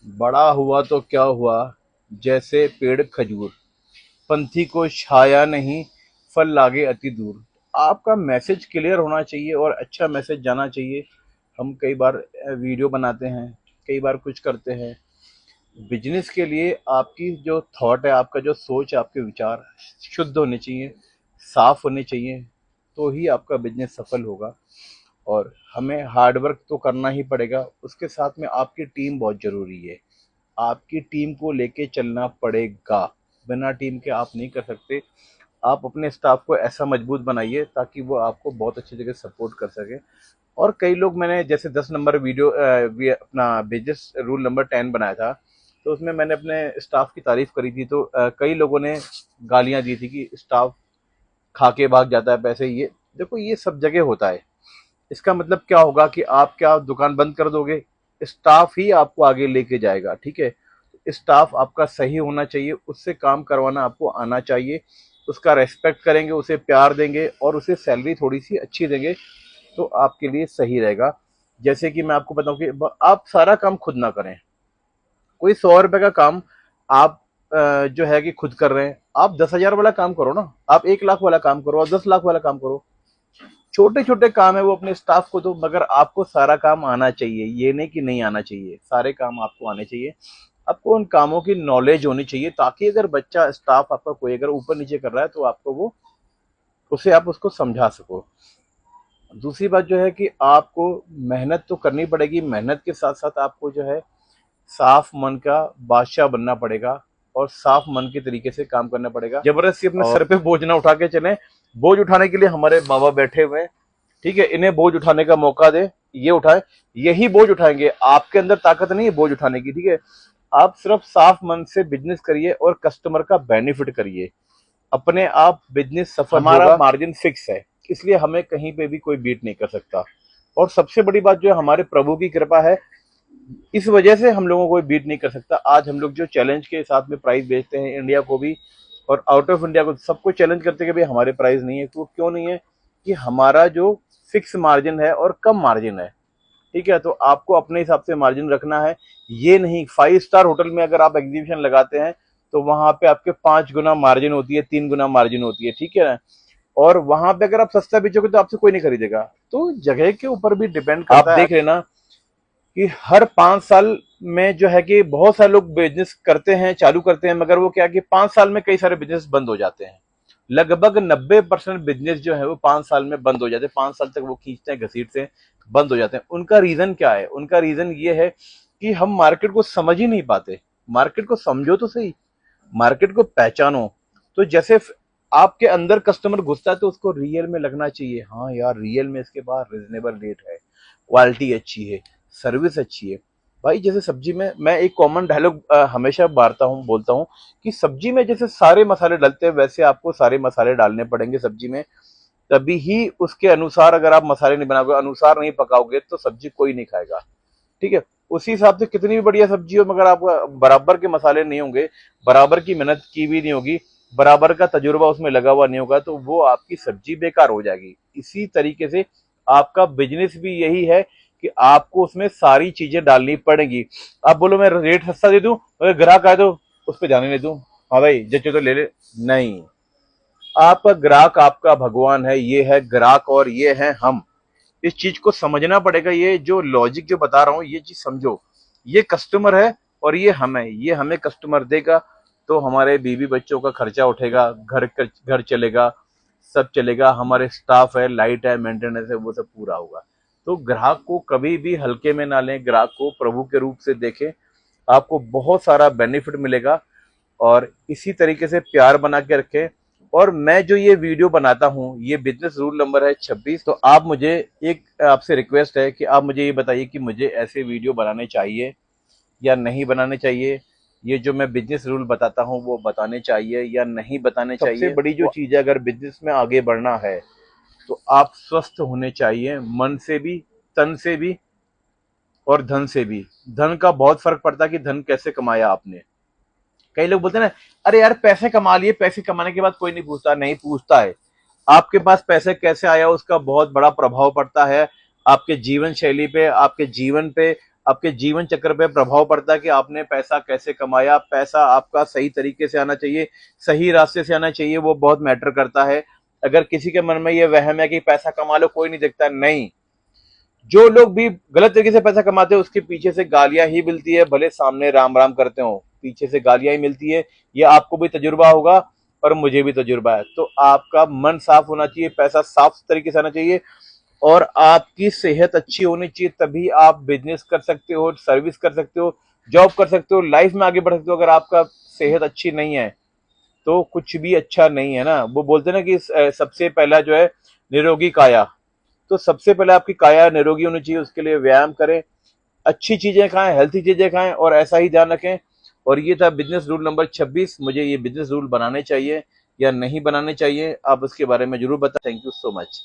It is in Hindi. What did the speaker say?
बड़ा हुआ तो क्या हुआ, जैसे पेड़ खजूर, पंथी को छाया नहीं, फल लागे अति दूर। आपका मैसेज क्लियर होना चाहिए और अच्छा मैसेज जाना चाहिए। हम कई बार वीडियो बनाते हैं, कई बार कुछ करते हैं। बिजनेस के लिए आपकी जो थॉट है, आपका जो सोच है, आपके विचार शुद्ध होने चाहिए, साफ होने चाहिए, तो ही आपका बिजनेस सफल होगा। और हमें हार्ड वर्क तो करना ही पड़ेगा, उसके साथ में आपकी टीम बहुत ज़रूरी है। आपकी टीम को लेके चलना पड़ेगा, बिना टीम के आप नहीं कर सकते। आप अपने स्टाफ को ऐसा मजबूत बनाइए ताकि वो आपको बहुत अच्छी जगह सपोर्ट कर सके। और कई लोग, मैंने जैसे 10 नंबर वीडियो अपना बिजनेस रूल नंबर 10 बनाया था, तो उसमें मैंने अपने स्टाफ की तारीफ करी थी, तो कई लोगों ने गालियां दी थी कि स्टाफ खा के भाग जाता है पैसे। ये देखो, ये सब जगह होता है। इसका मतलब क्या होगा कि आप क्या दुकान बंद कर दोगे? स्टाफ ही आपको आगे लेके जाएगा, ठीक है। स्टाफ आपका सही होना चाहिए, उससे काम करवाना आपको आना चाहिए, उसका रेस्पेक्ट करेंगे, उसे प्यार देंगे और उसे सैलरी थोड़ी सी अच्छी देंगे, तो आपके लिए सही रहेगा। जैसे कि मैं आपको बताऊं कि आप सारा काम खुद ना करें। कोई 100 रुपए का काम आप जो है कि खुद कर रहे हैं, आप 10,000 वाला काम करो ना, आप 1 लाख वाला काम करो, और 10 लाख वाला काम करो। छोटे छोटे काम है वो अपने स्टाफ को दो, मगर आपको सारा काम आना चाहिए। ये नहीं कि नहीं आना चाहिए, सारे काम आपको आने चाहिए। आपको उन कामों की नॉलेज होनी चाहिए, ताकि अगर बच्चा, स्टाफ आपका कोई अगर ऊपर नीचे कर रहा है तो आपको वो, उसे आप उसको समझा सको। दूसरी बात जो है कि आपको मेहनत तो करनी पड़ेगी, मेहनत के साथ साथ आपको जो है साफ मन का बादशाह बनना पड़ेगा और साफ मन के तरीके से काम करना पड़ेगा। जबरदस्ती अपने सर पे बोझ ना उठा के चलें। बोझ उठाने के लिए हमारे माँ बाप बैठे हुए हैं, ठीक है, इन्हें बोझ उठाने का मौका दे, ये उठाए, यही बोझ उठाएंगे। आपके अंदर ताकत नहीं है बोझ उठाने की, ठीक है। आप सिर्फ साफ मन से बिजनेस करिए और कस्टमर का बेनिफिट करिए, अपने आप बिजनेस सफल होगा। हमारा मार्जिन फिक्स है, इसलिए हमें कहीं पे भी कोई बीट नहीं कर सकता। और सबसे बड़ी बात जो है, हमारे प्रभु की कृपा है, इस वजह से हम लोगों को कोई बीट नहीं कर सकता। आज हम लोग जो चैलेंज के साथ में प्राइस बेचते हैं, इंडिया को भी और आउट ऑफ इंडिया को सबको चैलेंज करते हैं कि भाई हमारे प्राइस नहीं है। तो क्यों नहीं है? कि हमारा जो फिक्स मार्जिन है और कम मार्जिन है, ठीक है। तो आपको अपने हिसाब से मार्जिन रखना है। ये नहीं, 5 स्टार होटल में अगर आप एग्जीबिशन लगाते हैं तो वहां पे आपके 5 गुना मार्जिन होती है, 3 गुना मार्जिन होती है, ठीक है ना। और वहां पे अगर आप सस्ता बेचोगे तो आपसे कोई नहीं खरीदेगा। तो जगह के ऊपर भी डिपेंड करता है। आप देख लेना कि हर 5 साल में जो है कि बहुत सारे लोग बिजनेस करते हैं, चालू करते हैं, मगर वो क्या कि 5 साल में कई सारे बिजनेस बंद हो जाते हैं। लगभग 90% बिजनेस जो है वो 5 साल में बंद हो जाते हैं। 5 साल तक वो खींचते हैं, घसीटते हैं, बंद हो जाते हैं। उनका रीजन क्या है? उनका रीजन ये है कि हम मार्केट को समझ ही नहीं पाते। मार्केट को समझो तो सही, मार्केट को पहचानो। तो जैसे आपके अंदर कस्टमर घुसता है तो उसको रियल में लगना चाहिए, हाँ यार रियल में इसके पास रिजनेबल रेट है, क्वालिटी अच्छी है, सर्विस अच्छी है। भाई जैसे सब्जी में मैं एक कॉमन डायलॉग हमेशा बारता हूँ, बोलता हूँ कि सब्जी में जैसे सारे मसाले डलते हैं, वैसे आपको सारे मसाले डालने पड़ेंगे सब्जी में। तभी ही उसके अनुसार अगर आप मसाले नहीं बनाओगे, अनुसार नहीं पकाओगे, तो सब्जी कोई नहीं खाएगा, ठीक है। उसी हिसाब से कितनी भी बढ़िया सब्जी हो, मगर आपका बराबर के मसाले नहीं होंगे, बराबर की मेहनत की भी नहीं होगी, बराबर का तजुर्बा उसमें लगा हुआ नहीं होगा, तो वो आपकी सब्जी बेकार हो जाएगी। इसी तरीके से आपका बिजनेस भी यही है कि आपको उसमें सारी चीजें डालनी पड़ेगी। आप बोलो मैं रेट सस्ता दे दूं, अगर ग्राहक आए तो उस पर ध्यान नहीं दूं, हाँ भाई जच्चे तो ले ले, नहीं। आपका ग्राहक आपका भगवान है, ये है ग्राहक और ये है हम। इस चीज को समझना पड़ेगा। ये जो लॉजिक जो बता रहा हूं, ये चीज समझो। ये कस्टमर है और ये हम है, ये हमें कस्टमर देगा तो हमारे बीवी बच्चों का खर्चा उठेगा, घर चलेगा, सब चलेगा। हमारे स्टाफ है, लाइट है, मेंटेनेंस है, वो सब पूरा होगा। तो ग्राहक को कभी भी हल्के में ना लें, ग्राहक को प्रभु के रूप से देखें, आपको बहुत सारा बेनिफिट मिलेगा। और इसी तरीके से प्यार बना के रखें। और मैं जो ये वीडियो बनाता हूँ, ये बिजनेस रूल नंबर है 26। तो आप मुझे, एक आपसे रिक्वेस्ट है कि आप मुझे ये बताइए कि मुझे ऐसे वीडियो बनाने चाहिए या नहीं बनाने चाहिए। ये जो मैं बिजनेस रूल बताता हूँ वो बताने चाहिए या नहीं बताने चाहिए। सबसे बड़ी जो चीज है, अगर बिजनेस में आगे बढ़ना है तो आप स्वस्थ होने चाहिए, मन से भी, तन से भी और धन से भी। धन का बहुत फर्क पड़ता है कि धन कैसे कमाया आपने। कई लोग बोलते हैं ना, अरे यार पैसे कमा लिए, पैसे कमाने के बाद कोई नहीं पूछता। नहीं पूछता है। आपके पास पैसे कैसे आया उसका बहुत बड़ा प्रभाव पड़ता है आपके जीवन शैली पे, आपके जीवन पे, आपके जीवन चक्र पे प्रभाव पड़ता है कि आपने पैसा कैसे कमाया। पैसा आपका सही तरीके से आना चाहिए, सही रास्ते से आना चाहिए, वो बहुत मैटर करता है। अगर किसी के मन में ये वहम है कि पैसा कमा लो कोई नहीं देखता, नहीं, जो लोग भी गलत तरीके से पैसा कमाते हैं उसके पीछे से गालियां ही मिलती है, भले सामने राम राम करते हो, पीछे से गालियां ही मिलती है। ये आपको भी तजुर्बा होगा और मुझे भी तजुर्बा है। तो आपका मन साफ होना चाहिए, पैसा साफ तरीके से आना चाहिए, और आपकी सेहत अच्छी होनी चाहिए, तभी आप बिजनेस कर सकते हो, सर्विस कर सकते हो, जॉब कर सकते हो, लाइफ में आगे बढ़ सकते हो। अगर आपका सेहत अच्छी नहीं है तो कुछ भी अच्छा नहीं है ना। वो बोलते हैं ना कि सबसे पहला जो है निरोगी काया। तो सबसे पहले आपकी काया निरोगी होनी चाहिए, उसके लिए व्यायाम करें, अच्छी चीजें खाएं, हेल्थी चीजें खाएं, और ऐसा ही ध्यान रखें। और ये था बिजनेस रूल नंबर 26। मुझे ये बिजनेस रूल बनाने चाहिए या नहीं बनाने चाहिए, आप उसके बारे में जरूर बताएं। Thank you so much.